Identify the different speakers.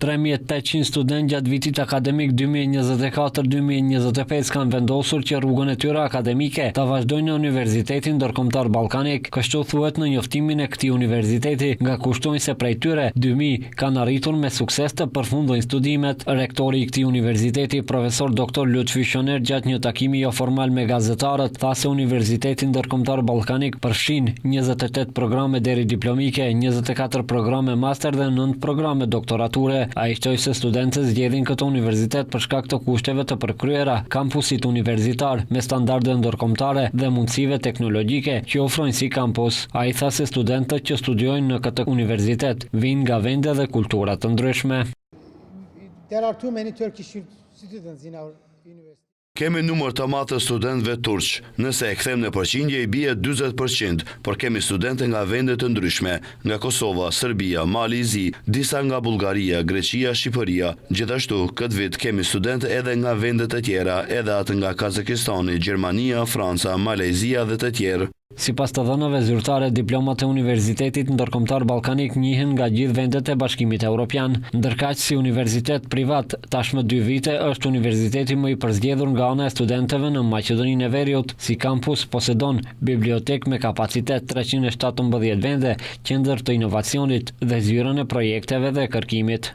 Speaker 1: 3.800 studentë gjatë vitit akademik 2024-2025 kanë vendosur që rrugën e tyre akademike ta vazhdojnë në Universitetin Ndërkombëtar Ballkanik. Kështu thuhet në njoftimin e këtij universiteti, nga kushtojnë se prej tyre 2.000 kanë arritur me sukses të përfundojnë studimet. Rektori i këtij universiteti, profesor Dr. Lutfi Shoner, gjatë një takimi jo formal me gazetarët, tha se Universiteti Ndërkombëtar Ballkanik përfshin 28 programe deri diplomike, 24 programe master dhe 9 programe doktorature. Ai shtoi se studentët zgjedhin këtë universitet për shkak të kushteve të përkryera, kampusit universitar me standarde ndërkombëtare dhe mundësive teknologjike që ofrojnë si kampus. Ai tha se studentët që studiojnë në këtë universitet vijnë nga vende dhe kultura të ndryshme.
Speaker 2: There are too many Turkish citizens in our university.
Speaker 3: Kemi numër të madh të studentëve turq. Nëse e kthem në përqindje i bie 40%, por kemi studentë nga vende të ndryshme, nga Kosova, Serbia, Mali i Zi, disa nga Bullgaria, Greqia, Shqipëria. Gjithashtu, këtë vit kemi studentë edhe nga vende të tjera, edhe atë nga Kazakistani, Gjermania, Franca, Malezia dhe të tjerë.
Speaker 1: Sipas të dhënave zyrtare, diplomat e Universitetit Ndërkombëtar Ballkanik njihen nga gjithë vendet e Bashkimit Evropian, ndërkaq si universitet privat tashmë 2 vite është universiteti më i përzgjedhur nga ana e studentëve në Maqedoninë e Veriut. Si kampus posedon bibliotekë me kapacitet 317 vende, qendër të inovacionit dhe zyrën e projekteve dhe kërkimit.